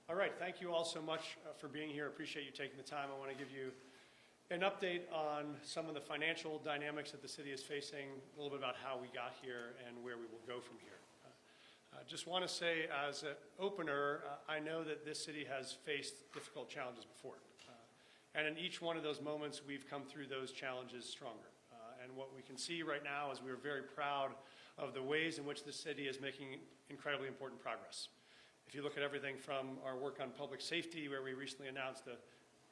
All right, thank you all so much for being here. Appreciate you taking the time. I want to give you an update on some of the financial dynamics that the city is facing, a little bit about how we got here and where we will go from here. Just want to say as an opener, I know that this city has faced difficult challenges before. And in each one of those moments, we've come through those challenges stronger. And what we can see right now is we're very proud of the ways in which the city is making incredibly important progress. If you look at everything from our work on public safety, where we recently announced a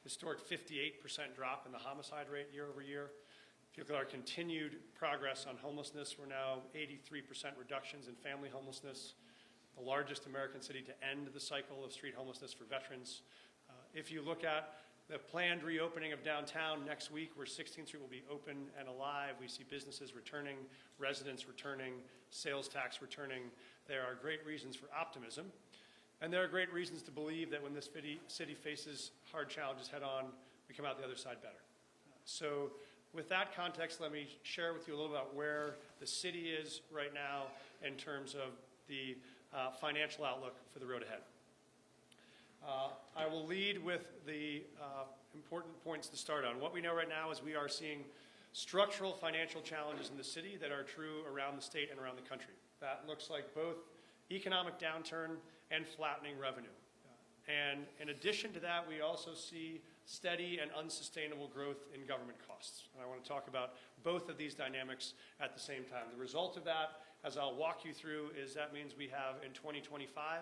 historic 58% drop in the homicide rate year over year. If you look at our continued progress on homelessness, we're now 83% reductions in family homelessness, the largest American city to end the cycle of street homelessness for veterans. If you look at the planned reopening of downtown next week, where 16th Street will be open and alive, we see businesses returning, residents returning, sales tax returning. There are great reasons for optimism. And there are great reasons to believe that when this city faces hard challenges head on, we come out the other side better. So with that context, let me share with you a little about where the city is right now in terms of the financial outlook for the road ahead. I will lead with the important points to start on. What we know right now is we are seeing structural financial challenges in the city that are true around the state and around the country. That looks like both economic downturn and flattening revenue. And in addition to that, we also see steady and unsustainable growth in government costs. And I want to talk about both of these dynamics at the same time. The result of that, as I'll walk you through, is that means we have in 2025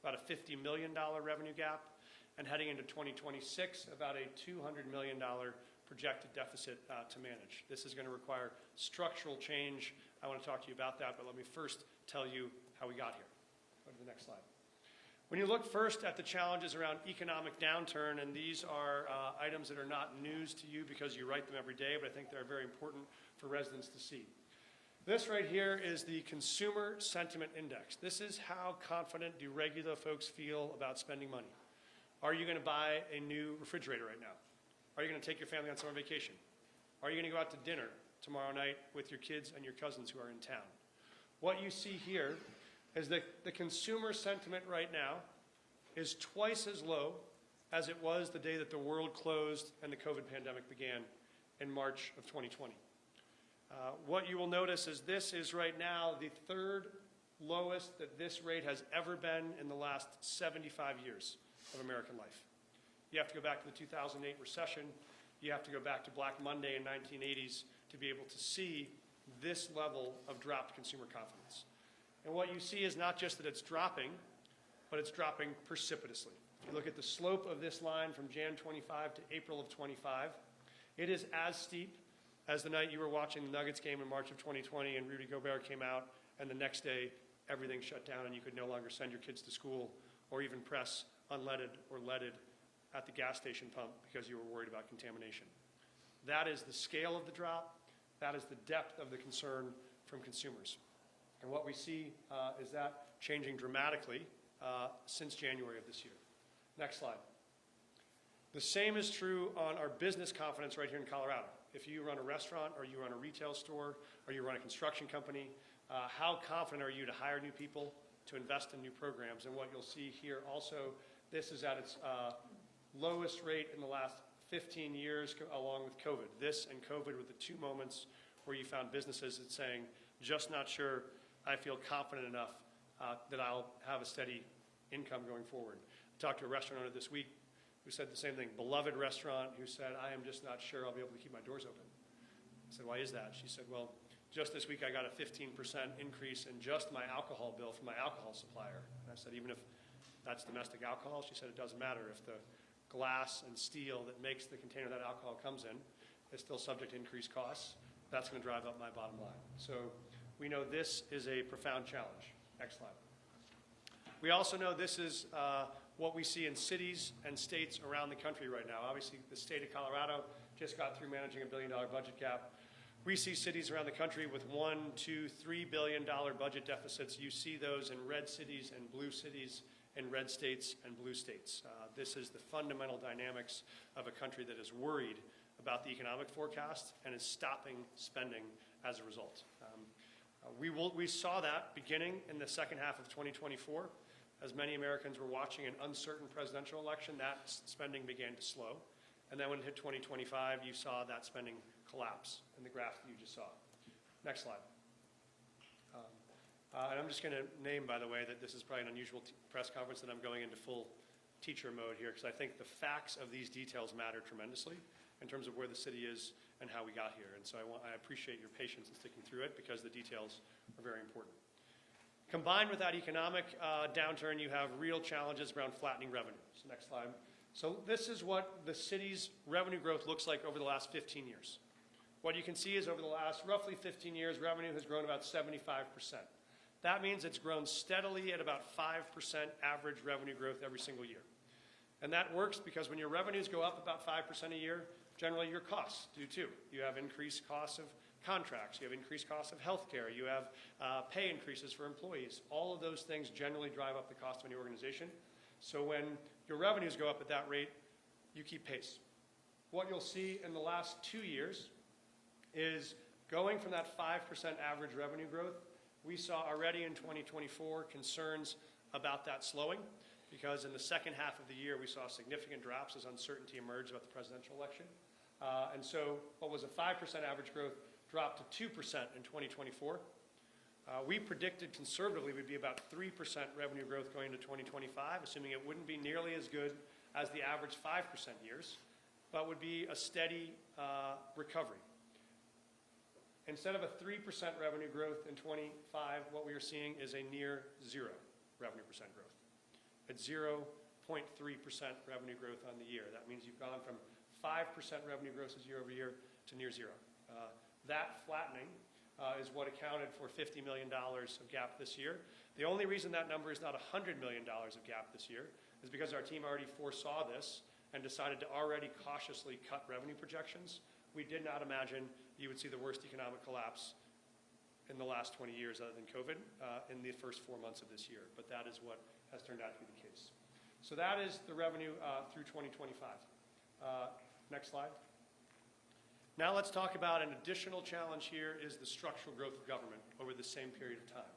about a $50 million revenue gap, and heading into 2026, about a $200 million projected deficit to manage. This is going to require structural change. I want to talk to you about that, but let me first tell you how we got here. Go to the next slide. When you look first at the challenges around economic downturn, and these are items that are not news to you because you write them every day, but I think they're very important for residents to see. This right here is the Consumer Sentiment Index. This is how confident do regular folks feel about spending money. Are you going to buy a new refrigerator right now? Are you going to take your family on summer vacation? Are you going to go out to dinner tomorrow night with your kids and your cousins who are in town? What you see here is that the consumer sentiment right now is twice as low as it was the day that the world closed and the COVID pandemic began in March of 2020. What you will notice is this is right now the third lowest that this rate has ever been in the last 75 years of American life. You have to go back to the 2008 recession. You have to go back to Black Monday in 1980s to be able to see this level of dropped consumer confidence. And what you see is not just that it's dropping, but it's dropping precipitously. If you look at the slope of this line from Jan 25 to April of 25, it is as steep as the night you were watching the Nuggets game in March of 2020 and Rudy Gobert came out, and the next day everything shut down and you could no longer send your kids to school or even press unleaded or leaded at the gas station pump because you were worried about contamination. That is the scale of the drop. That is the depth of the concern from consumers. And what we see is that changing dramatically since January of this year. Next slide. The same is true on our business confidence right here in Colorado. If you run a restaurant or you run a retail store or you run a construction company, how confident are you to hire new people, to invest in new programs? And what you'll see here also, this is at its lowest rate in the last 15 years along with COVID. This and COVID were the two moments where you found businesses that saying, just not sure I feel confident enough that I'll have a steady income going forward. I talked to a restaurant owner this week who said the same thing, beloved restaurant, who said, I am just not sure I'll be able to keep my doors open. I said, why is that? She said, well, just this week I got a 15% increase in just my alcohol bill from my alcohol supplier. And I said, even if that's domestic alcohol, she said, it doesn't matter. If the glass and steel that makes the container that alcohol comes in is still subject to increased costs, that's going to drive up my bottom line. So we know this is a profound challenge. Next slide. We also know this is what we see in cities and states around the country right now. Obviously, the state of Colorado just got through managing $1 billion budget gap. We see cities around the country with $1, $2, $3 billion budget deficits. You see those in red cities and blue cities, in red states and blue states. This is the fundamental dynamics of a country that is worried about the economic forecast and is stopping spending as a result. We saw that beginning in the second half of 2024. as many Americans were watching an uncertain presidential election, that spending began to slow. And then when it hit 2025, you saw that spending collapse in the graph that you just saw. Next slide. And I'm just going to name, by the way, that this is probably an unusual press conference, that I'm going into full teacher mode here, because I think the facts of these details matter tremendously in terms of where the city is and how we got here. And so I appreciate your patience in sticking through it, because the details are very important. Combined with that economic downturn, you have real challenges around flattening revenue. So next slide. So this is what the city's revenue growth looks like over the last 15 years. What you can see is over the last roughly 15 years, revenue has grown about 75%. That means it's grown steadily at about 5% average revenue growth every single year. And that works because when your revenues go up about 5% a year, generally your costs do too. You have increased costs of contracts, you have increased costs of healthcare, you have pay increases for employees. All of those things generally drive up the cost of any organization. So when your revenues go up at that rate, you keep pace. What you'll see in the last 2 years is going from that 5% average revenue growth. We saw already in 2024 concerns about that slowing, because in the second half of the year we saw significant drops as uncertainty emerged about the presidential election. And so what was a 5% average growth dropped to 2% in 2024. We predicted conservatively we'd be about 3% revenue growth going into 2025, assuming it wouldn't be nearly as good as the average 5% years, but would be a steady recovery. Instead of a 3% revenue growth in 25, what we are seeing is a near zero revenue percent growth. At 0.3% revenue growth on the year. That means you've gone from 5% revenue growth year over year to near zero. That flattening is what accounted for $50 million of gap this year. The only reason that number is not $100 million of gap this year is because our team already foresaw this and decided to already cautiously cut revenue projections. We did not imagine you would see the worst economic collapse in the last 20 years other than COVID in the first 4 months of this year. But that is what has turned out to be the case. So that is the revenue through 2025. Next slide. Now let's talk about an additional challenge here is the structural growth of government over the same period of time.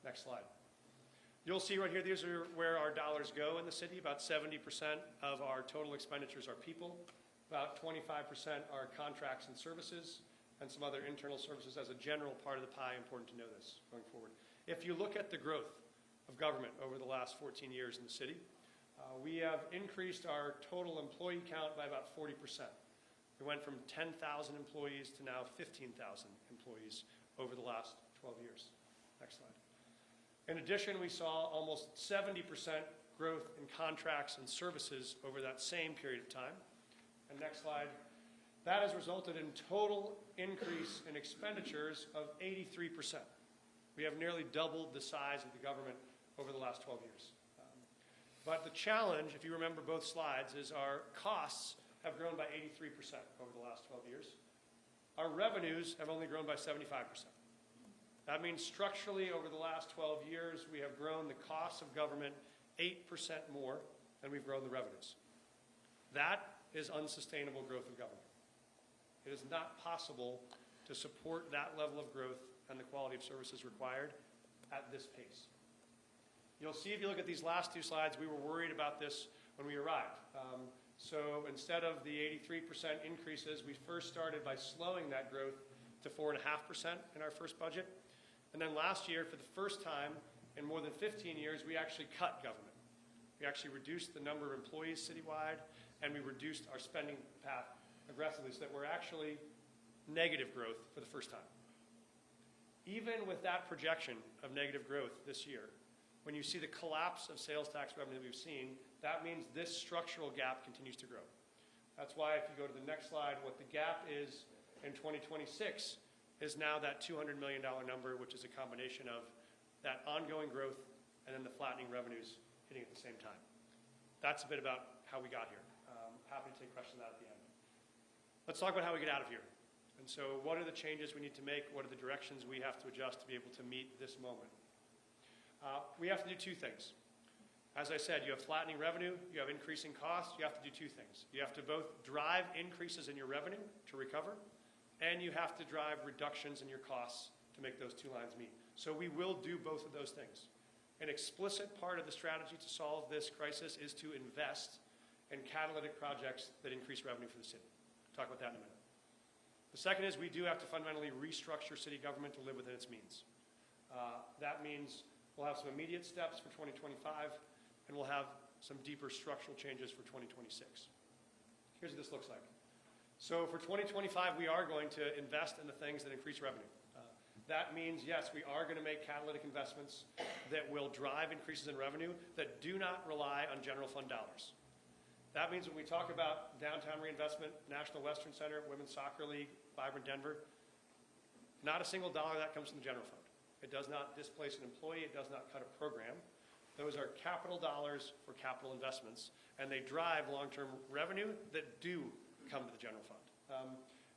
Next slide. You'll see right here, these are where our dollars go in the city. About 70% of our total expenditures are people. About 25% are contracts and services, and some other internal services as a general part of the pie. Important to know this going forward. If you look at the growth of government over the last 14 years in the city, we have increased our total employee count by about 40%. We went from 10,000 employees to now 15,000 employees over the last 12 years. Next slide. In addition, we saw almost 70% growth in contracts and services over that same period of time. And next slide. That has resulted in total increase in expenditures of 83%. We have nearly doubled the size of the government over the last 12 years. But the challenge, if you remember both slides, is our costs have grown by 83% over the last 12 years. Our revenues have only grown by 75%. That means structurally over the last 12 years, we have grown the costs of government 8% more than we've grown the revenues. That is unsustainable growth of government. It is not possible to support that level of growth and the quality of services required at this pace. You'll see if you look at these last two slides, we were worried about this when we arrived. So instead of the 83% increases, we first started by slowing that growth to 4.5% in our first budget. And then last year, for the first time in more than 15 years, we actually cut government. We actually reduced the number of employees citywide, and we reduced our spending path aggressively so that we're actually negative growth for the first time. Even with that projection of negative growth this year, when you see the collapse of sales tax revenue that we've seen, that means this structural gap continues to grow. That's why if you go to the next slide, what the gap is in 2026 is now that $200 million number, which is a combination of that ongoing growth and then the flattening revenues hitting at the same time. That's a bit about how we got here. Happy to take questions on that at the end. Let's talk about how we get out of here. And so what are the changes we need to make? What are the directions we have to adjust to be able to meet this moment? We have to do two things. As I said, you have flattening revenue, you have increasing costs, you have to do two things. You have to both drive increases in your revenue to recover, and you have to drive reductions in your costs to make those two lines meet. So we will do both of those things. An explicit part of the strategy to solve this crisis is to invest in catalytic projects that increase revenue for the city. Talk about that in a minute. The second is we do have to fundamentally restructure city government to live within its means. That means we'll have some immediate steps for 2025, and we'll have some deeper structural changes for 2026. Here's what this looks like. So for 2025, we are going to invest in the things that increase revenue. That means, yes, we are going to make catalytic investments that will drive increases in revenue that do not rely on general fund dollars. That means when we talk about downtown reinvestment, National Western Center, Women's Soccer League, Vibrant Denver, not a single dollar that comes from the general fund. It does not displace an employee. It does not cut a program. Those are capital dollars for capital investments, and they drive long-term revenue that do come to the general fund.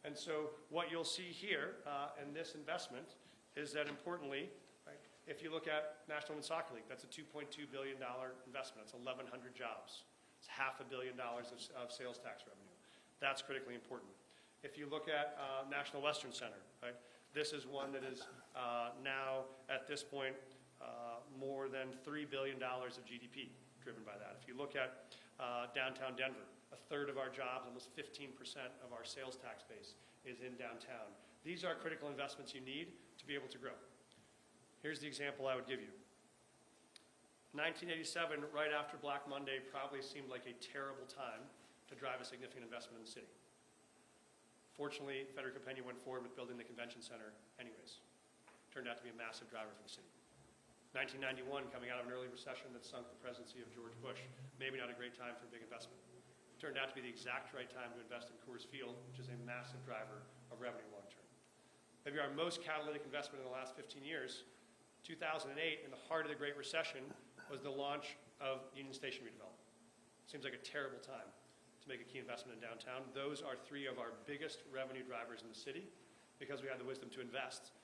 And so what you'll see here in this investment is that importantly, right, if you look at National Women's Soccer League, that's a $2.2 billion investment. It's 1,100 jobs. It's $500 million of sales tax revenue. That's critically important. If you look at National Western Center, right, this is one that is now at this point more than $3 billion of GDP driven by that. If you look at downtown Denver, a third of our jobs, almost 15% of our sales tax base is in downtown. These are critical investments you need to be able to grow. Here's the example I would give you. 1987, right after Black Monday, probably seemed like a terrible time to drive a significant investment in the city. Fortunately, Federico Pena went forward with building the convention center anyways. Turned out to be a massive driver for the city. 1991, coming out of an early recession that sunk the presidency of George Bush, maybe not a great time for a big investment. Turned out to be the exact right time to invest in Coors Field, which is a massive driver of revenue long term. Maybe our most catalytic investment in the last 15 years, 2008, in the heart of the Great Recession, was the launch of Union Station redevelopment. Seems like a terrible time to make a key investment in downtown. Those are three of our biggest revenue drivers in the city because we had the wisdom to invest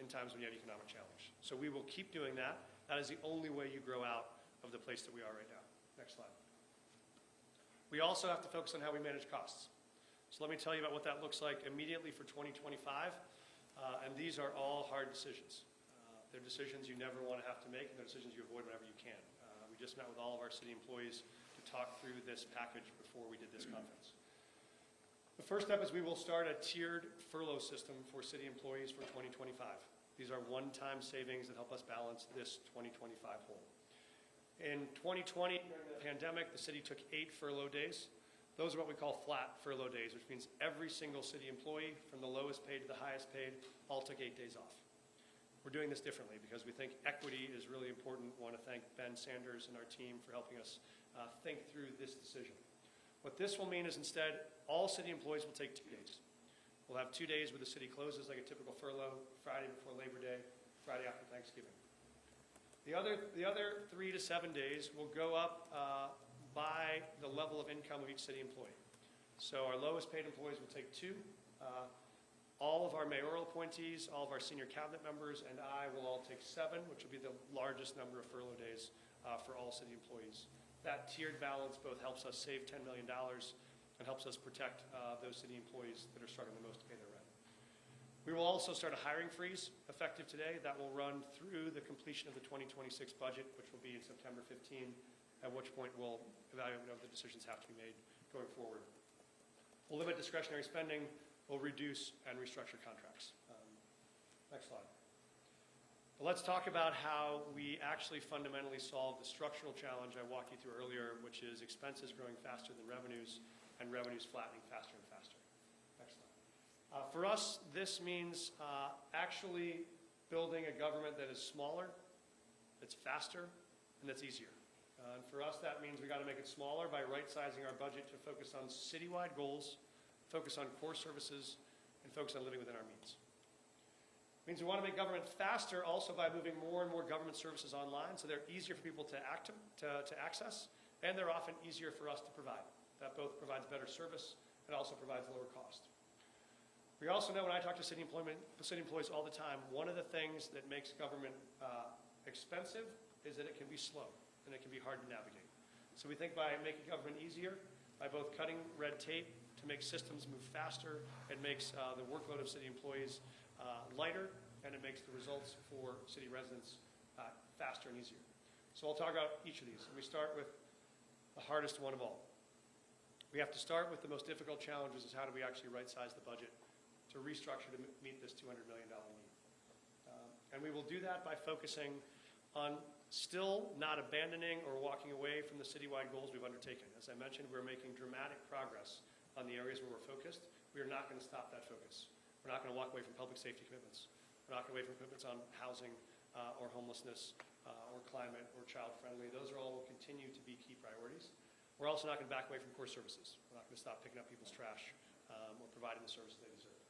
in times when you have economic challenge. So we will keep doing that. That is the only way you grow out of the place that we are right now. Next slide. We also have to focus on how we manage costs. So let me tell you about what that looks like immediately for 2025. And these are all hard decisions. They're decisions you never want to have to make, and they're decisions you avoid whenever you can. We just met with all of our city employees to talk through this package before we did this conference. The first step is we will start a tiered furlough system for city employees for 2025. These are one-time savings that help us balance this 2025 hole. In 2020, during the pandemic, the city took 8 furlough days. Those are what we call flat furlough days, which means every single city employee, from the lowest paid to the highest paid, all took 8 days off. We're doing this differently because we think equity is really important. We want to thank Ben Sanders and our team for helping us think through this decision. What this will mean is instead, all city employees will take 2 days. We'll have 2 days where the city closes like a typical furlough, Friday before Labor Day, Friday after Thanksgiving. The other 3 to 7 days will go up by the level of income of each city employee. So our lowest paid employees will take 2. All of our mayoral appointees, all of our senior cabinet members, and I will all take 7, which will be the largest number of furlough days for all city employees. That tiered balance both helps us save $10 million and helps us protect those city employees that are struggling the most to pay their rent. We will also start a hiring freeze effective today that will run through the completion of the 2026 budget, which will be in September 15, at which point we'll evaluate whatever the decisions have to be made going forward. We'll limit discretionary spending, we'll reduce and restructure contracts. Next slide. But let's talk about how we actually fundamentally solve the structural challenge I walked you through earlier, which is expenses growing faster than revenues and revenues flattening faster and faster. Next slide. For us, this means actually building a government that is smaller, that's faster, and that's easier. And for us, that means we got to make it smaller by right-sizing our budget to focus on citywide goals, focus on core services, and focus on living within our means. It means we want to make government faster also by moving more and more government services online so they're easier for people to access, and they're often easier for us to provide. That both provides better service and also provides lower cost. We also know when I talk to city employees all the time, one of the things that makes government expensive is that it can be slow and it can be hard to navigate. So we think by making government easier, by both cutting red tape to make systems move faster, it makes the workload of city employees lighter, and it makes the results for city residents faster and easier. So I'll talk about each of these. We start with the hardest one of all. We have to start with the most difficult challenges is how do we actually right-size the budget to restructure to meet this $200 million need. And we will do that by focusing on still not abandoning or walking away from the citywide goals we've undertaken. As I mentioned, we're making dramatic progress on the areas where we're focused. We are not going to stop that focus. We're not going to walk away from public safety commitments. We're not going to away from commitments on housing or homelessness or climate or child-friendly. Those are all will continue to be key priorities. We're also not going to back away from core services. We're not going to stop picking up people's trash or providing the services they deserve.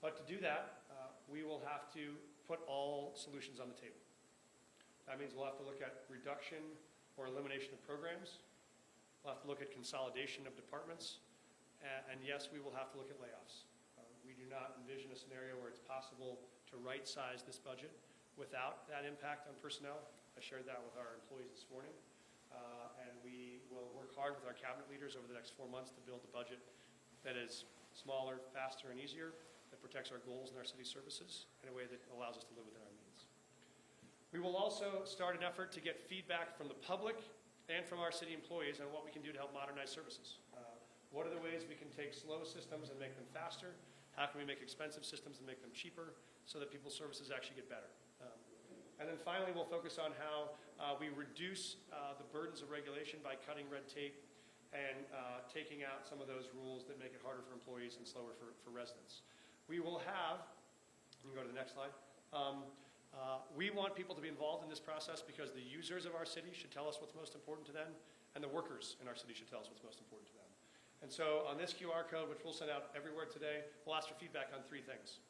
But to do that, we will have to put all solutions on the table. That means we'll have to look at reduction or elimination of programs. We'll have to look at consolidation of departments. And yes, we will have to look at layoffs. We do not envision a scenario where it's possible to right-size this budget without that impact on personnel. I shared that with our employees this morning. And we will work hard with our cabinet leaders over the next 4 months to build a budget that is smaller, faster, and easier, that protects our goals and our city services in a way that allows us to live within our means. We will also start an effort to get feedback from the public and from our city employees on what we can do to help modernize services. What are the ways we can take slow systems and make them faster? How can we make expensive systems and make them cheaper so that people's services actually get better? And then finally, we'll focus on how we reduce the burdens of regulation by cutting red tape and taking out some of those rules that make it harder for employees and slower for residents. We will have, you can go to the next slide, we want people to be involved in this process because the users of our city should tell us what's most important to them, and the workers in our city should tell us what's most important to them. And so on this QR code, which we'll send out everywhere today, we'll ask for feedback on 3 things.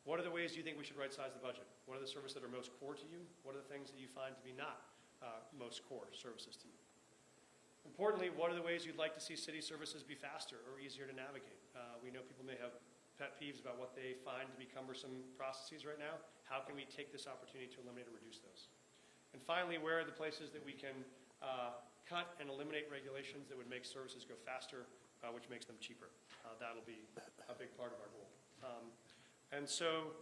What are the ways you think we should right-size the budget? What are the services that are most core to you? What are the things that you find to be not most core services to you? Importantly, what are the ways you'd like to see city services be faster or easier to navigate? We know people may have pet peeves about what they find to be cumbersome processes right now. How can we take this opportunity to eliminate or reduce those? And finally, where are the places that we can cut and eliminate regulations that would make services go faster, which makes them cheaper? That'll be a big part of our goal. And so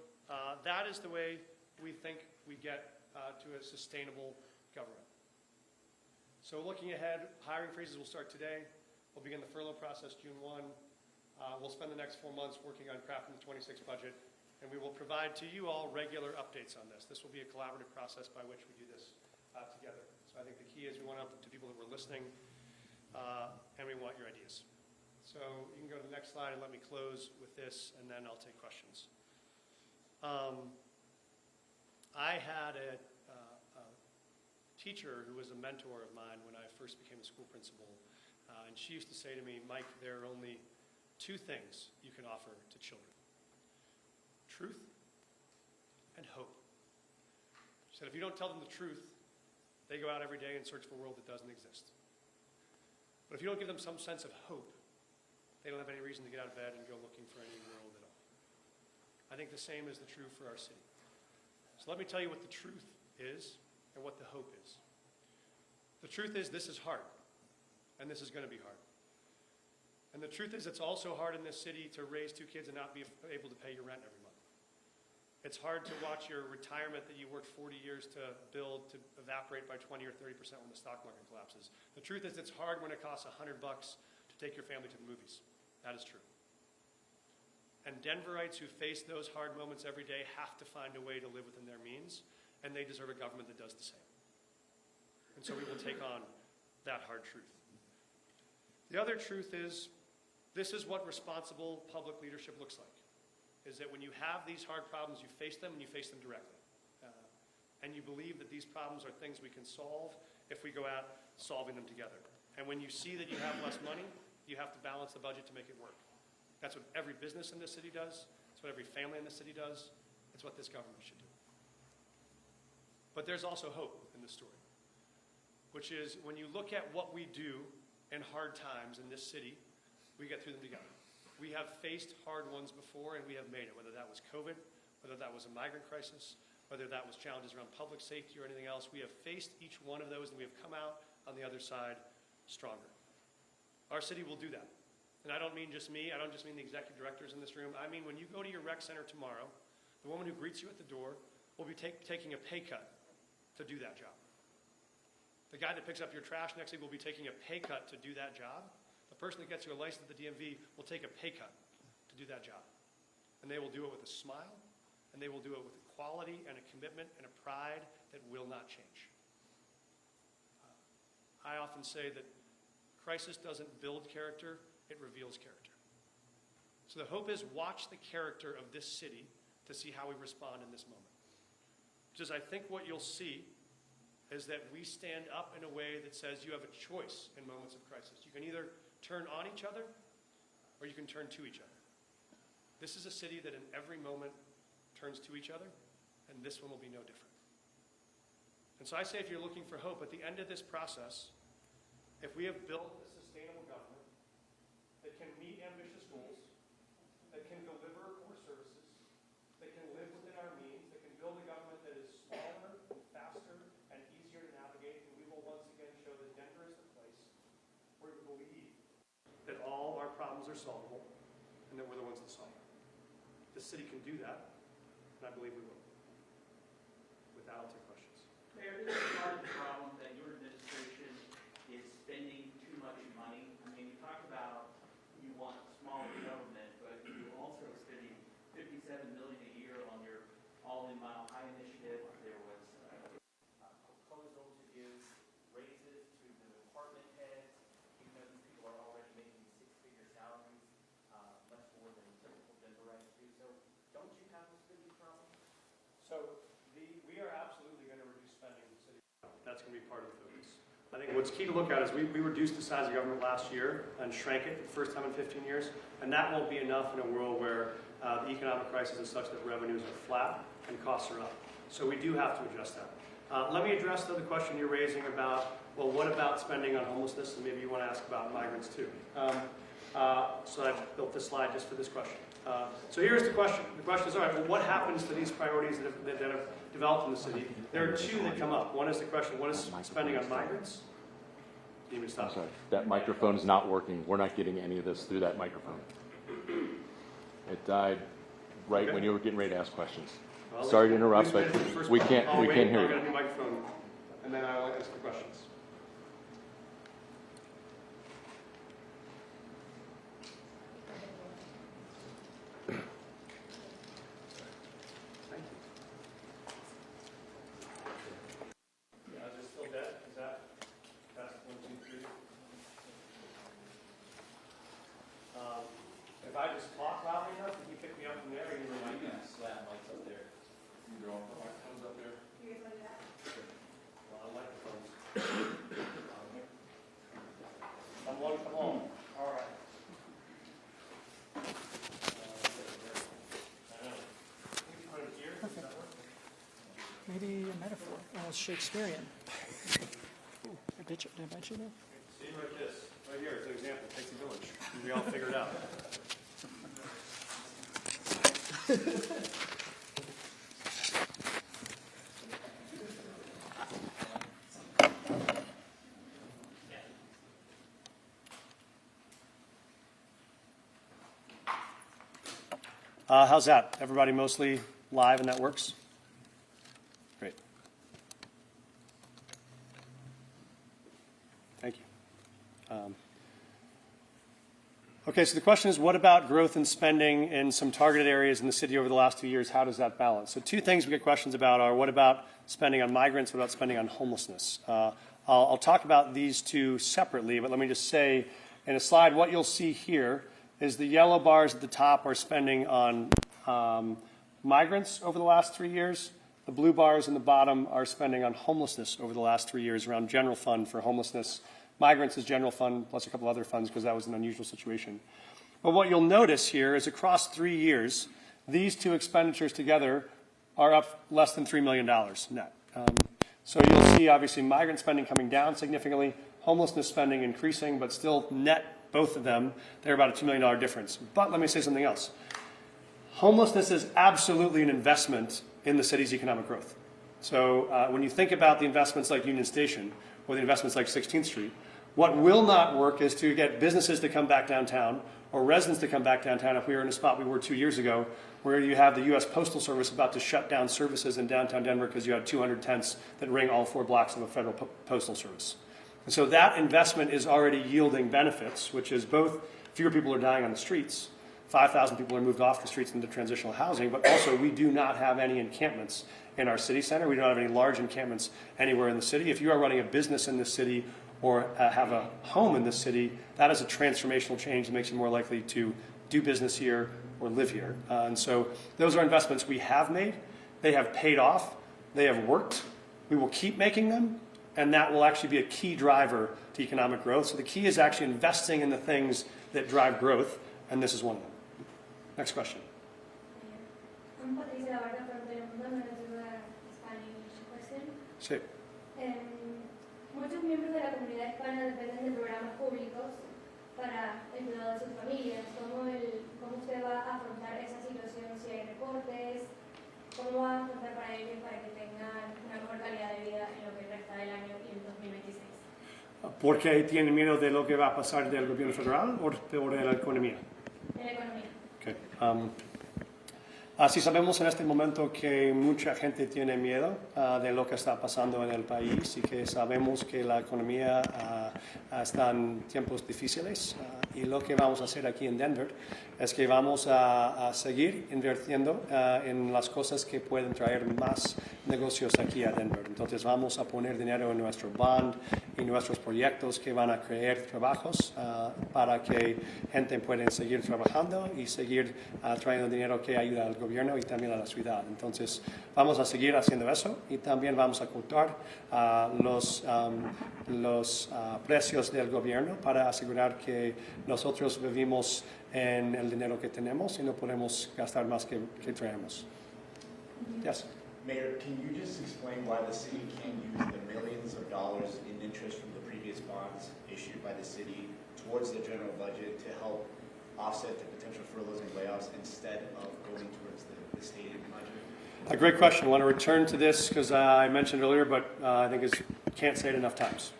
that is the way we think we get to a sustainable government. So looking ahead, hiring freezes will start today. We'll begin the furlough process June 1. We'll spend the next 4 months working on crafting the 26 budget, and we will provide to you all regular updates on this. This will be a collaborative process by which we do this together. So I think the key is we want to people that were listening, and we want your ideas. So you can go to the next slide and let me close with this, and then I'll take questions. I had a teacher who was a mentor of mine when I first became a school principal, and she used to say to me, Mike, there are only 2 things you can offer to children: truth and hope. She said, if you don't tell them the truth, they go out every day and search for a world that doesn't exist. But if you don't give them some sense of hope, they don't have any reason to get out of bed and go looking for any world at all. I think the same is true for our city. So let me tell you what the truth is and what the hope is. The truth is this is hard, and this is going to be hard. And the truth is it's also hard in this city to raise 2 kids and not be able to pay your rent every month. It's hard to watch your retirement that you worked 40 years to build to evaporate by 20 or 30% when the stock market collapses. The truth is it's hard when it costs $100 to take your family to the movies. That is true. And Denverites who face those hard moments every day have to find a way to live within their means, and they deserve a government that does the same. And so we will take on that hard truth. The other truth is, this is what responsible public leadership looks like, is that when you have these hard problems, you face them and you face them directly. And you believe that these problems are things we can solve if we go out solving them together. And when you see that you have less money, you have to balance the budget to make it work. That's what every business in this city does. It's what every family in this city does. It's what this government should do. But there's also hope in this story, which is when you look at what we do in hard times in this city, we get through them together. We have faced hard ones before, and we have made it, whether that was COVID, whether that was a migrant crisis, whether that was challenges around public safety or anything else. We have faced each one of those, and we have come out on the other side stronger. Our city will do that. And I don't mean just me. I don't just mean the executive directors in this room. I mean when you go to your rec center tomorrow, the woman who greets you at the door will be taking a pay cut to do that job. The guy that picks up your trash next week will be taking a pay cut to do that job. The person that gets you a license at the DMV will take a pay cut to do that job. And they will do it with a smile, and they will do it with a quality and a commitment and a pride that will not change. I often say that crisis doesn't build character, it reveals character. So the hope is watch the character of this city to see how we respond in this moment. Because I think what you'll see is that we stand up in a way that says you have a choice in moments of crisis. You can either turn on each other or you can turn to each other. This is a city that in every moment turns to each other, and this one will be no different. And so I say if you're looking for hope, at the end of this process, if we have built a sustainable government that can meet ambitious goals, that can deliver core services, that can live within our means, that can build a government that is smaller, faster, and easier to navigate, and we will once again show that Denver is the place where we believe that all our problems are solvable and that we're the ones to solve them. The city can do that, and I believe we will. With that, I'll take questions. Mayor, this is part of the problem that your administration is spending too much money. I mean, you talk about you want smaller government, but you're also spending $57 million a year on your All-in Mile High initiative. There was a proposal to give raises to the department heads, even though these people are already making six-figure salaries, much more than typical Denverites do. So don't you have a spending problem? So we are absolutely going to reduce spending in the city. That's going to be part of the focus. I think what's key to look at is we reduced the size of government last year and shrank it for the first time in 15 years, and that won't be enough in a world where the economic crisis is such that revenues are flat and costs are up. So we do have to adjust that. Let me address the question you're raising about, well, what about spending on homelessness? And maybe you want to ask about migrants too. So I've built this slide just for this question. So here's the question. The question is, all right, well, what happens to these priorities that have developed in the city? There are two that come up. One is the question, what is spending on migrants? You need me to stop? I'm sorry, that microphone is not working. We're not getting any of this through that microphone. It died right when you were getting ready to ask questions. Well, sorry to interrupt, but we can't hear you. I'm going to do microphone, and then I'll ask the questions. If I just talk loudly enough, can you pick me up from there? Or you might slap mics up there. Either on the microphones up there. You guys like that? Sure. Well, I like microphones. Someone come on. All right. Perfect. Maybe a metaphor, almost Shakespearean. Ooh, did I mention that? See, like this. Right here, it's an example. It takes a village. And we all figure it out. How's that? Everybody mostly live and that works? Great. Thank you. Okay, so the question is, what about growth and spending in some targeted areas in the city over the last 2 years? How does that balance? So two things we get questions about are, what about spending on migrants? What about spending on homelessness? I'll talk about these two separately, but let me just say in a slide, what you'll see here is the yellow bars at the top are spending on migrants over the last 3 years. The blue bars in the bottom are spending on homelessness over the last 3 years around general fund for homelessness. Migrants is general fund plus a couple other funds because that was an unusual situation. But what you'll notice here is across 3 years, these two expenditures together are up less than $3 million net. So you'll see obviously migrant spending coming down significantly, homelessness spending increasing, but still net, both of them, they're about a $2 million difference. But let me say something else. Homelessness is absolutely an investment in the city's economic growth. So when you think about the investments like Union Station or the investments like 16th Street, what will not work is to get businesses to come back downtown or residents to come back downtown if we were in a spot we were 2 years ago, where you have the U.S. Postal Service about to shut down services in downtown Denver because you had 200 tents that ring all 4 blocks of a federal postal service. And so that investment is already yielding benefits, which is both fewer people are dying on the streets, 5,000 people are moved off the streets into transitional housing, but also we do not have any encampments in our city center. We don't have any large encampments anywhere in the city. If you are running a business in this city or have a home in this city, that is a transformational change that makes you more likely to do business here or live here. And so those are investments we have made. They have paid off. They have worked. We will keep making them, and that will actually be a key driver to economic growth. So the key is actually investing in the things that drive growth, and this is one of them. Next question. Sí. Muchos miembros de la comunidad hispana dependen de programas públicos para el cuidado de sus familias. ¿Cómo usted va a afrontar esa situación si hay recortes? ¿Cómo va a afrontar para ellos para que tengan una mejor calidad de vida en lo que resta del año y en 2026? ¿Por qué tienen miedo de lo que va a pasar del gobierno federal o de la economía? De la economía. Okay. Así sabemos en este momento que mucha gente tiene miedo de lo que está pasando en el país y que sabemos que la economía está en tiempos difíciles y lo que vamos a hacer aquí en Denver es que vamos a seguir invirtiendo en las cosas que pueden traer más negocios aquí a Denver. Entonces vamos a poner dinero en nuestro bond y nuestros proyectos que van a crear trabajos para que gente pueda seguir trabajando y seguir trayendo dinero que ayuda al gobierno y también a la ciudad. Entonces vamos a seguir haciendo eso y también vamos a cortar los precios del gobierno para asegurar que nosotros vivimos en el dinero que tenemos y no podemos gastar más que traemos. Yes. Mayor, can you just explain why the city can't use the millions of dollars in interest from the previous bonds issued by the city towards the general budget to help offset the potential furloughs and layoffs instead of going towards the stadium budget? A great question. I want to return to this because I mentioned earlier, but I think can't say it enough times.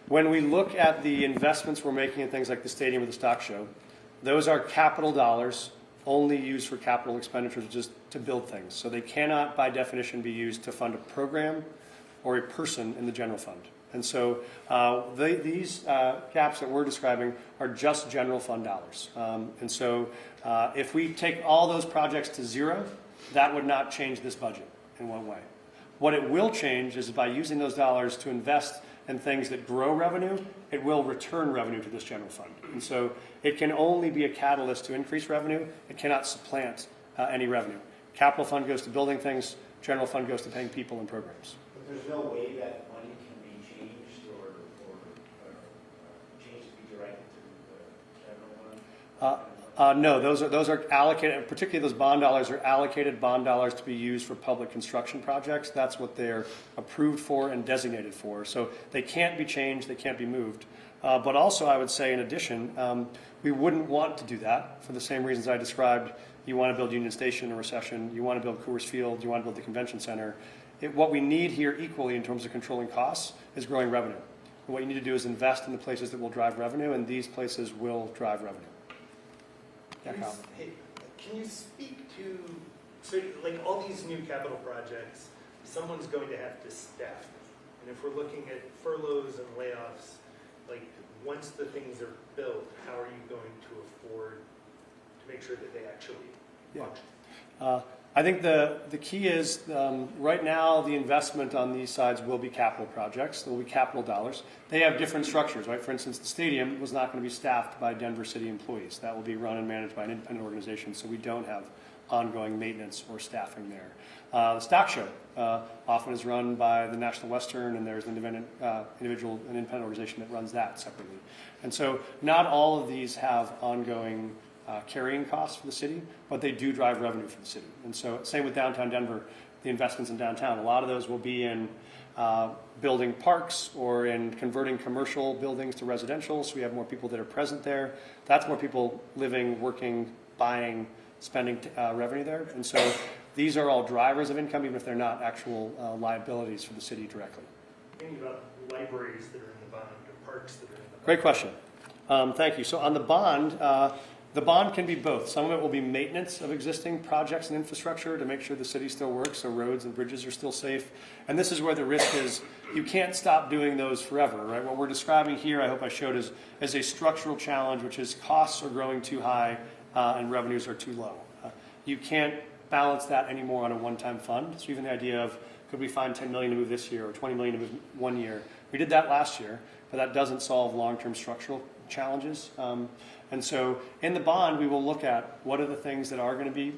When we look at the investments we're making in things like the stadium or the stock show, those are capital dollars only used for capital expenditures, just to build things. So they cannot, by definition, be used to fund a program or a person in the general fund. And so these gaps that we're describing are just general fund dollars. And so if we take all those projects to zero, that would not change this budget in one way. What it will change is by using those dollars to invest in things that grow revenue, it will return revenue to this general fund. And so it can only be a catalyst to increase revenue. It cannot supplant any revenue. Capital fund goes to building things. General fund goes to paying people and programs. But there's no way that money can be changed or changed to be directed to the general fund? No, those are allocated, particularly those bond dollars are allocated bond dollars to be used for public construction projects. That's what they're approved for and designated for. So they can't be changed, they can't be moved. But also I would say in addition, we wouldn't want to do that for the same reasons I described. You want to build Union Station in a recession, you want to build Coors Field, you want to build the convention center. What we need here equally in terms of controlling costs is growing revenue. And what you need to do is invest in the places that will drive revenue, and these places will drive revenue. Yeah, Kyle. Hey, can you speak to, so like all these new capital projects, someone's going to have to staff. And if we're looking at furloughs and layoffs, like once the things are built, how are you going to afford to make sure that they actually function? I think the key is right now the investment on these sides will be capital projects. There will be capital dollars. They have different structures, right? For instance, the stadium was not going to be staffed by Denver City employees. That will be run and managed by an independent organization, so we don't have ongoing maintenance or staffing there. The stock show often is run by the National Western, and there's an independent organization that runs that separately. And so not all of these have ongoing carrying costs for the city, but they do drive revenue for the city. And so same with downtown Denver, the investments in downtown. A lot of those will be in building parks or in converting commercial buildings to residential, so we have more people that are present there. That's more people living, working, buying, spending revenue there. And so these are all drivers of income, even if they're not actual liabilities for the city directly. Thinking about libraries that are in the bond or parks that are in the bond. Great question. Thank you. So on the bond can be both. Some of it will be maintenance of existing projects and infrastructure to make sure the city still works, so roads and bridges are still safe. And this is where the risk is, you can't stop doing those forever, right? What we're describing here, I hope I showed, is a structural challenge, which is costs are growing too high and revenues are too low. You can't balance that anymore on a one-time fund. So even the idea of, could we find 10 million to move this year or 20 million to move 1 year? We did that last year, but that doesn't solve long-term structural challenges. And so in the bond, we will look at what are the things that are going to be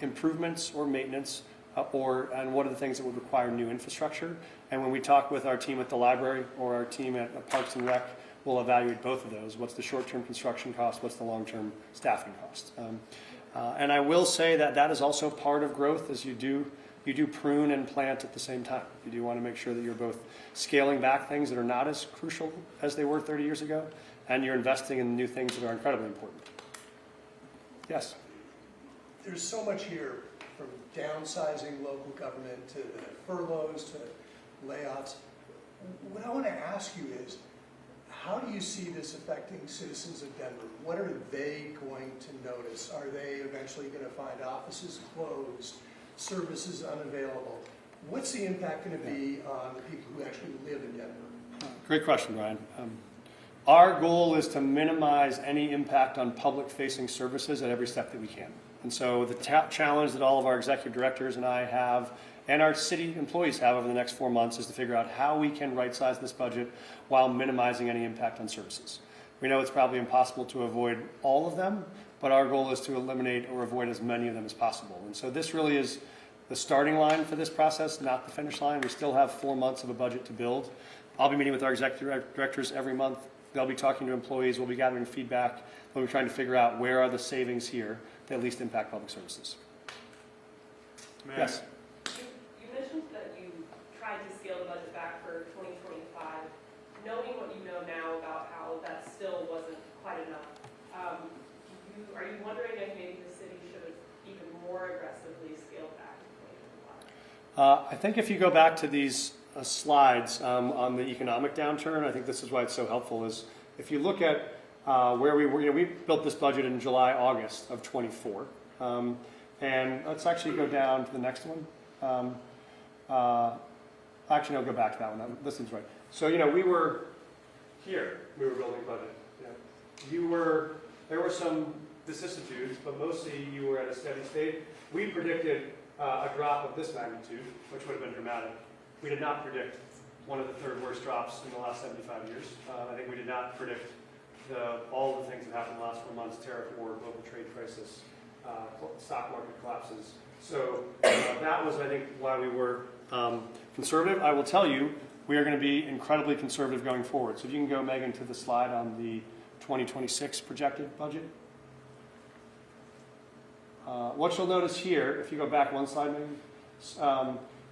improvements or maintenance, and what are the things that would require new infrastructure. And when we talk with our team at the library or our team at Parks and Rec, we'll evaluate both of those. What's the short-term construction cost? What's the long-term staffing cost? And I will say that that is also part of growth, as you do prune and plant at the same time. You do want to make sure that you're both scaling back things that are not as crucial as they were 30 years ago, and you're investing in new things that are incredibly important. Yes? There's so much here, from downsizing local government to furloughs to layoffs. What I want to ask you is, how do you see this affecting citizens of Denver? What are they going to notice? Are they eventually going to find offices closed, services unavailable? What's the impact going to be on the people who actually live in Denver? Great question, Brian. Our goal is to minimize any impact on public-facing services at every step that we can. And so the challenge that all of our executive directors and I have, and our city employees have over the next 4 months, is to figure out how we can right-size this budget while minimizing any impact on services. We know it's probably impossible to avoid all of them, but our goal is to eliminate or avoid as many of them as possible. And so this really is the starting line for this process, not the finish line. We still have 4 months of a budget to build. I'll be meeting with our executive directors every month. They'll be talking to employees. We'll be gathering feedback. We'll be trying to figure out where are the savings here that least impact public services. Yes? You mentioned that you tried to scale the budget back for 2025. Knowing what you know now about how that still wasn't quite enough, are you wondering if maybe the city should have even more aggressively scaled back in 2025? I think if you go back to these slides on the economic downturn, I think this is why it's so helpful, is if you look at where we were, we built this budget in July, August of 24. And let's actually go down to the next one. Actually, no, go back to that one. This seems right. So, we were here. We were building a budget. There were some vicissitudes, but mostly you were at a steady state. We predicted a drop of this magnitude, which would have been dramatic. We did not predict one of the third worst drops in the last 75 years. I think we did not predict all the things that happened in the last 4 months: tariff war, global trade crisis, stock market collapses. So that was, I think, why we were conservative. I will tell you, we are going to be incredibly conservative going forward. So if you can go, Megan, to the slide on the 2026 projected budget. What you'll notice here, if you go back one slide, Megan.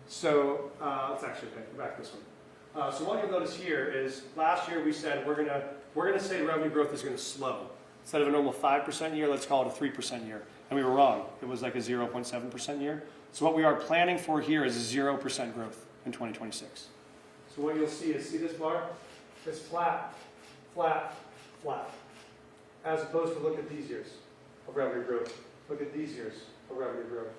Let's actually go back this one. So what you'll notice here is last year we said we're gonna say revenue growth is going to slow. Instead of a normal 5% year, let's call it a 3% year. And we were wrong. It was like a 0.7% year. So what we are planning for here is 0% growth in 2026. So what you'll see this bar? It's flat, flat, flat. As opposed to look at these years of revenue growth. Look at these years of revenue growth.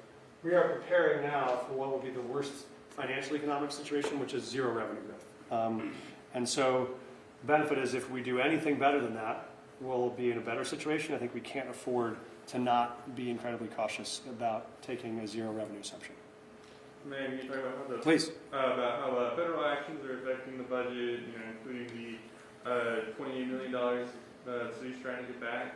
We are preparing now for what will be the worst financial economic situation, which is zero revenue growth. And so the benefit is if we do anything better than that, we'll be in a better situation. I think we can't afford to not be incredibly cautious about taking a zero revenue assumption. May you talk about the, Please. About how federal actions are affecting the budget, including the $28 million the city's trying to get back?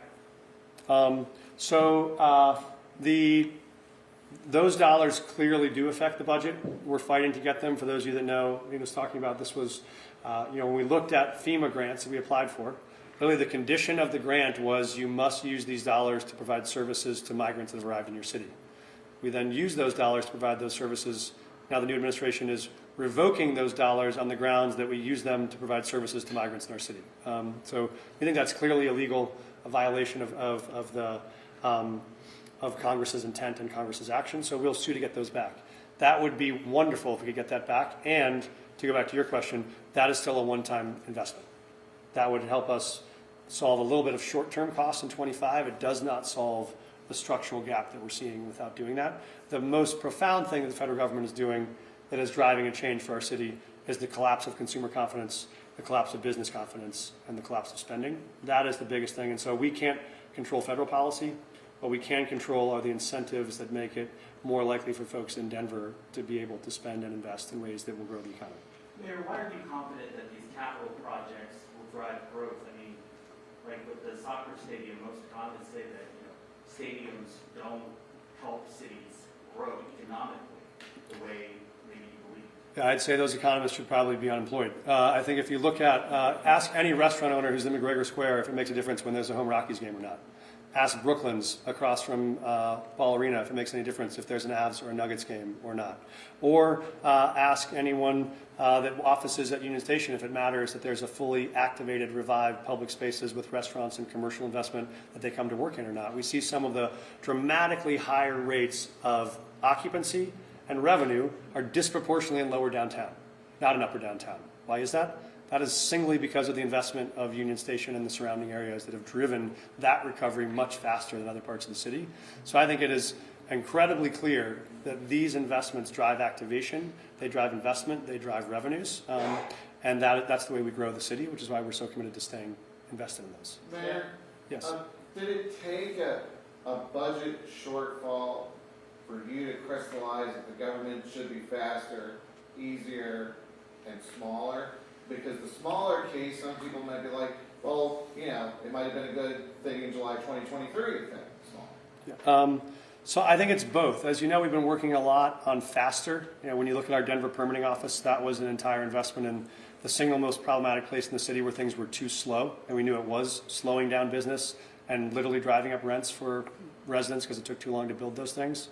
Those dollars clearly do affect the budget. We're fighting to get them. For those of you that know, Nina's talking about this was, when we looked at FEMA grants that we applied for, really the condition of the grant was you must use these dollars to provide services to migrants that have arrived in your city. We then use those dollars to provide those services. Now the new administration is revoking those dollars on the grounds that we use them to provide services to migrants in our city. So we think that's clearly illegal, a violation of Congress's intent and Congress's action. So we'll sue to get those back. That would be wonderful if we could get that back. And to go back to your question, that is still a one-time investment. That would help us solve a little bit of short-term costs in 25. It does not solve the structural gap that we're seeing without doing that. The most profound thing that the federal government is doing that is driving a change for our city is the collapse of consumer confidence, the collapse of business confidence, and the collapse of spending. That is the biggest thing. And so we can't control federal policy. What we can control are the incentives that make it more likely for folks in Denver to be able to spend and invest in ways that will grow the economy. Mayor, why are you confident that these capital projects will drive growth? I mean, like with the soccer stadium, most economists say that, stadiums don't help cities grow economically the way maybe you believe. Yeah, I'd say those economists should probably be unemployed. I think if you look at, ask any restaurant owner who's in McGregor Square if it makes a difference when there's a home Rockies game or not. Ask Brooklyn's across from Ball Arena if it makes any difference if there's an Avs or a Nuggets game or not. Or ask anyone that offices at Union Station if it matters that there's a fully activated, revived public spaces with restaurants and commercial investment that they come to work in or not. We see some of the dramatically higher rates of occupancy and revenue are disproportionately in lower downtown, not in upper downtown. Why is that? That is singly because of the investment of Union Station and the surrounding areas that have driven that recovery much faster than other parts of the city. So I think it is incredibly clear that these investments drive activation, they drive investment, they drive revenues, and that's the way we grow the city, which is why we're so committed to staying invested in those. Mayor? Yes. Did it take a budget shortfall for you to crystallize that the government should be faster, easier, and smaller? Because the smaller case, some people might be like, well, it might have been a good thing in July 2023 to think small. Yeah. So I think it's both. As you know, we've been working a lot on faster. When you look at our Denver permitting office, that was an entire investment in the single most problematic place in the city where things were too slow, and we knew it was slowing down business and literally driving up rents for residents because it took too long to build those things.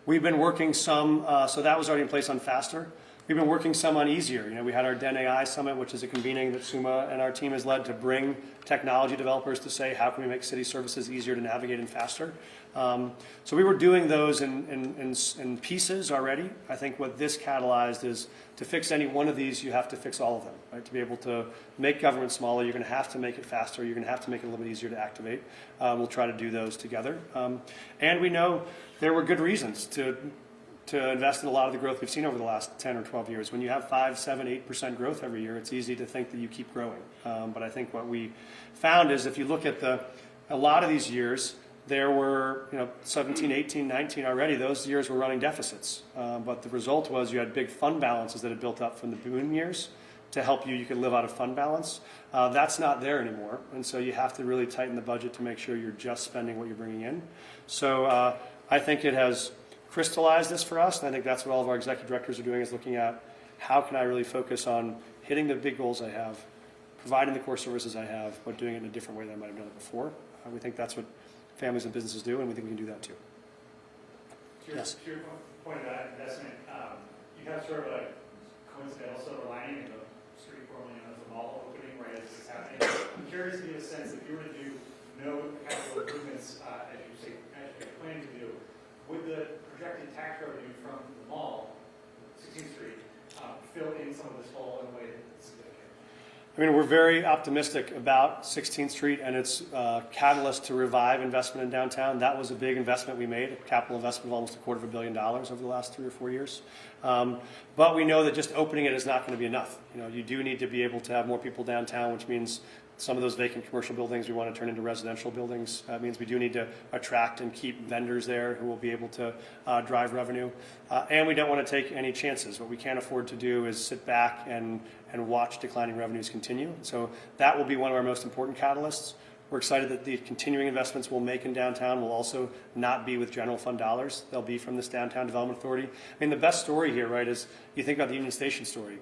We've been working some, so that was already in place on faster. We've been working some on easier. We had our Den AI Summit, which is a convening that Suma and our team has led to bring technology developers to say, how can we make city services easier to navigate and faster? So we were doing those in pieces already. I think what this catalyzed is to fix any one of these, you have to fix all of them. Right? To be able to make government smaller, you're going to have to make it faster. You're going to have to make it a little bit easier to activate. We'll try to do those together. And we know there were good reasons to invest in a lot of the growth we've seen over the last 10 or 12 years. When you have 5, 7, 8% growth every year, it's easy to think that you keep growing. But I think what we found is if you look at a lot of these years, there were 17, 18, 19 already. Those years were running deficits. But the result was you had big fund balances that had built up from the boom years to help you could live out of fund balance. That's not there anymore. And so you have to really tighten the budget to make sure you're just spending what you're bringing in. So I think it has crystallize this for us, and I think that's what all of our executive directors are doing, is looking at how can I really focus on hitting the big goals I have, providing the core services I have, but doing it in a different way than I might have done it before. We think that's what families and businesses do, and we think we can do that too. Yes. To your point about investment, you have sort of a coincidental silver lining in the street formerly known as the mall opening right as this is happening. I'm curious to get a sense if you were to do no capital improvements, as you plan to do, would the projected tax revenue from the mall, 16th Street, fill in some of this hole in a way that's significant? I mean, we're very optimistic about 16th Street and its catalyst to revive investment in downtown. That was a big investment we made, a capital investment of almost $250 million over the last 3 or 4 years. But we know that just opening it is not going to be enough. You do need to be able to have more people downtown, which means some of those vacant commercial buildings we want to turn into residential buildings. That means we do need to attract and keep vendors there who will be able to drive revenue. And we don't want to take any chances. What we can't afford to do is sit back and watch declining revenues continue. So that will be one of our most important catalysts. We're excited that the continuing investments we'll make in downtown will also not be with general fund dollars. They'll be from this Downtown Development Authority. I mean, the best story here, right, is you think about the Union Station story.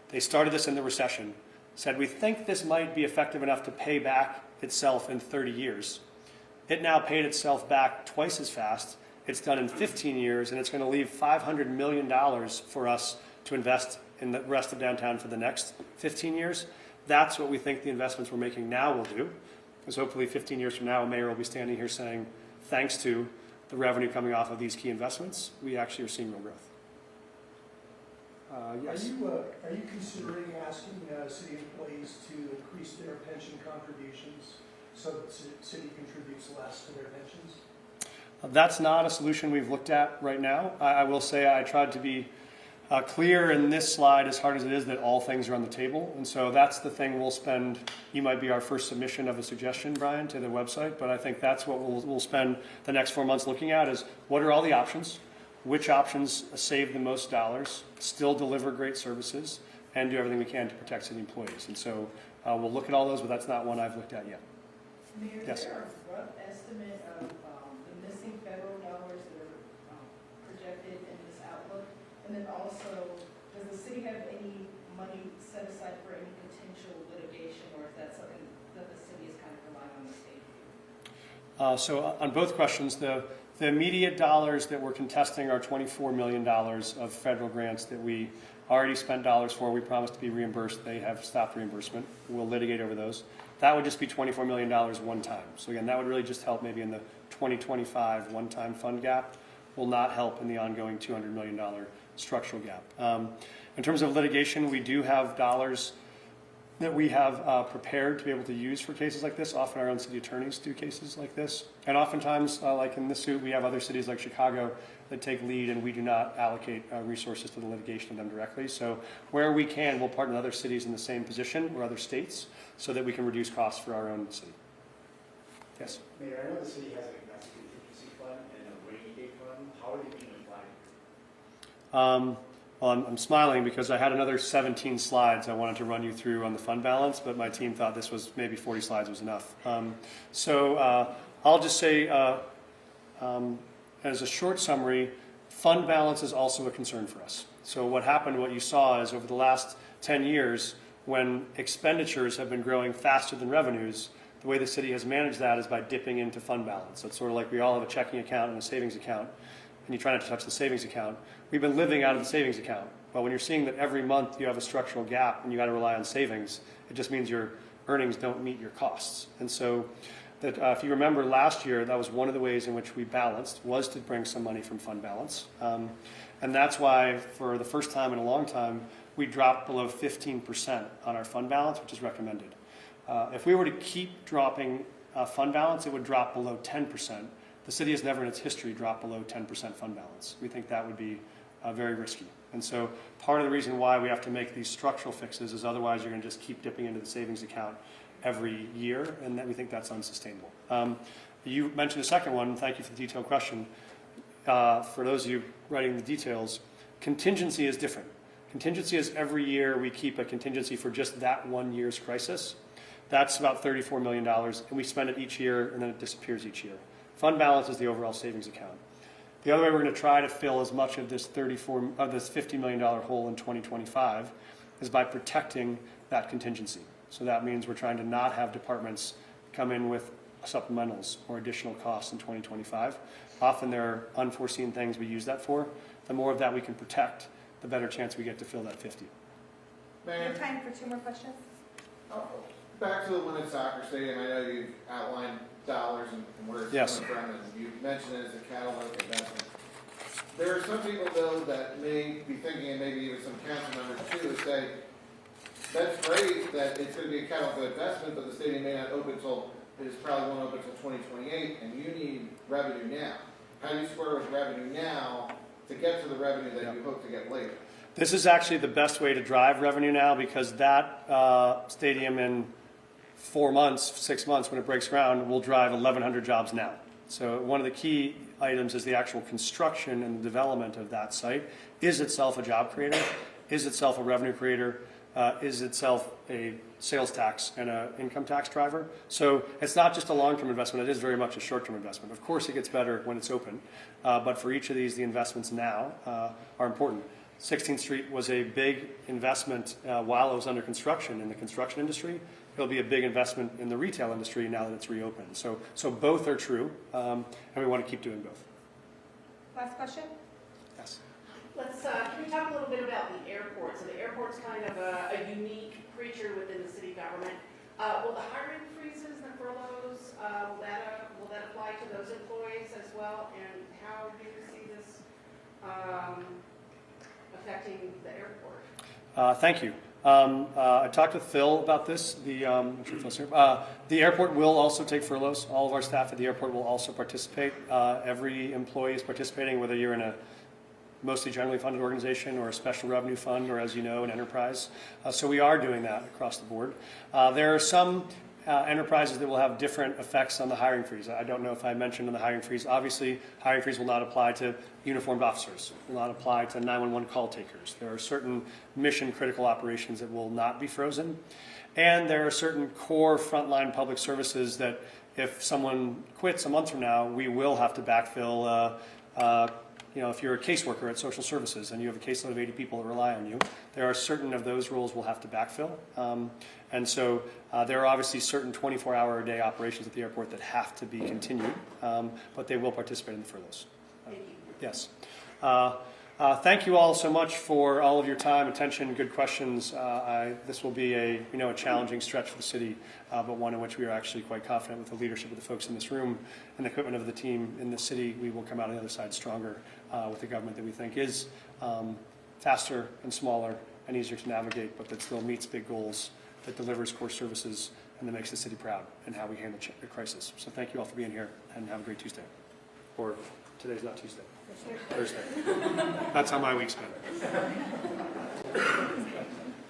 They started this in the recession. Said, we think this might be effective enough to pay back itself in 30 years. It now paid itself back twice as fast. It's done in 15 years, and it's going to leave $500 million for us to invest in the rest of downtown for the next 15 years. That's what we think the investments we're making now will do. Because hopefully 15 years from now, a mayor will be standing here saying, thanks to the revenue coming off of these key investments, we actually are seeing real growth. Yes. Are you considering asking city employees to increase their pension contributions so that city contributes less to their pensions? That's not a solution we've looked at right now. I will say I tried to be clear in this slide, as hard as it is, that all things are on the table. And so that's the thing we'll spend. You might be our first submission of a suggestion, Brian, to the website, but I think that's what we'll spend the next 4 months looking at is what are all the options, which options save the most dollars, still deliver great services, and do everything we can to protect city employees. And so we'll look at all those, but that's not one I've looked at yet. Mayor, Yes. is there a rough estimate of the missing federal dollars that are projected in this outlook? And then also, does the city have any money set aside for any potential litigation, or is that something that the city is kind of relying on the state to do? So on both questions, the immediate dollars that we're contesting are $24 million of federal grants that we already spent dollars for. We promised to be reimbursed. They have stopped reimbursement. We'll litigate over those. That would just be $24 million one time. So again, that would really just help maybe in the 2025 one-time fund gap. Will not help in the ongoing $200 million structural gap. In terms of litigation, we do have dollars that we have prepared to be able to use for cases like this. Often our own city attorneys do cases like this. And oftentimes, like in this suit, we have other cities like Chicago that take lead, and we do not allocate resources to the litigation of them directly. So where we can, we'll partner with other cities in the same position or other states so that we can reduce costs for our own city. Yes? Mayor, I know the city has a capacity contingency fund and a rainy day fund. How are they being applied? Well, I'm smiling because I had another 17 slides I wanted to run you through on the fund balance, but my team thought this was maybe 40 slides was enough. I'll just say, as a short summary, fund balance is also a concern for us. So what happened, what you saw is over the last 10 years, when expenditures have been growing faster than revenues, the way the city has managed that is by dipping into fund balance. So it's sort of like we all have a checking account and a savings account, and you try not to touch the savings account. We've been living out of the savings account. But when you're seeing that every month you have a structural gap and you got to rely on savings, it just means your earnings don't meet your costs. And so that if you remember last year, that was one of the ways in which we balanced, was to bring some money from fund balance. And that's why for the first time in a long time, we dropped below 15% on our fund balance, which is recommended. If we were to keep dropping fund balance, it would drop below 10%. The city has never in its history dropped below 10% fund balance. We think that would be very risky. And so part of the reason why we have to make these structural fixes is otherwise you're going to just keep dipping into the savings account every year, and that we think that's unsustainable. You mentioned the second one. Thank you for the detailed question. For those of you writing the details, contingency is different. Contingency is every year we keep a contingency for just that 1 year's crisis. That's about $34 million, and we spend it each year, and then it disappears each year. Fund balance is the overall savings account. The other way we're going to try to fill as much of this $50 million hole in 2025 is by protecting that contingency. So that means we're trying to not have departments come in with supplementals or additional costs in 2025. Often there are unforeseen things we use that for. The more of that we can protect, the better chance we get to fill that 50. We have time for 2 more questions. Back to the Winnet Soccer Stadium, I know you've outlined dollars and where it's coming from, and you mentioned it as a catalytic investment. There are some people, though, that may be thinking, and maybe even some council members too, that say, that's great that it's going to be a catalytic investment, but the stadium may not open until, it's probably won't open until 2028, and you need revenue now. How do you square with revenue now to get to the revenue that you hope to get later? This is actually the best way to drive revenue now, because that stadium in 4 months, 6 months, when it breaks ground, will drive 1,100 jobs now. So one of the key items is the actual construction and the development of that site. Is itself a job creator? Is itself a revenue creator? Is itself a sales tax and an income tax driver? So it's not just a long-term investment, it is very much a short-term investment. Of course it gets better when it's open, but for each of these, the investments now are important. 16th Street was a big investment while it was under construction in the construction industry. It'll be a big investment in the retail industry now that it's reopened. So both are true, and we want to keep doing both. Last question? Yes. Can we talk a little bit about the airport? So the airport's kind of a unique creature within the city government. Will the hiring freezes and furloughs, will that apply to those employees as well? And how do you see this affecting the airport? Thank you. I talked with Phil about this. I'm sure Phil's here. The airport will also take furloughs. All of our staff at the airport will also participate. Every employee is participating, whether you're in a mostly generally funded organization or a special revenue fund, or as you know, an enterprise. So we are doing that across the board. There are some enterprises that will have different effects on the hiring freeze. I don't know if I mentioned on the hiring freeze. Obviously, hiring freeze will not apply to uniformed officers, will not apply to 911 call takers. There are certain mission critical operations that will not be frozen. And there are certain core frontline public services that if someone quits a month from now, we will have to backfill. If you're a caseworker at social services and you have a caseload of 80 people that rely on you, there are certain of those roles we'll have to backfill. And so there are obviously certain 24-hour-a-day operations at the airport that have to be continued, but they will participate in the furloughs. Thank you. Yes. Thank you all so much for all of your time, attention, good questions. This will be a challenging stretch for the city, but one in which we are actually quite confident with the leadership of the folks in this room and the equipment of the team in the city. We will come out on the other side stronger with a government that we think is faster and smaller and easier to navigate, but that still meets big goals, that delivers core services, and that makes the city proud in how we handle the crisis. So thank you all for being here, and have a great Tuesday. Or today's not Tuesday. Thursday. That's how my week's been.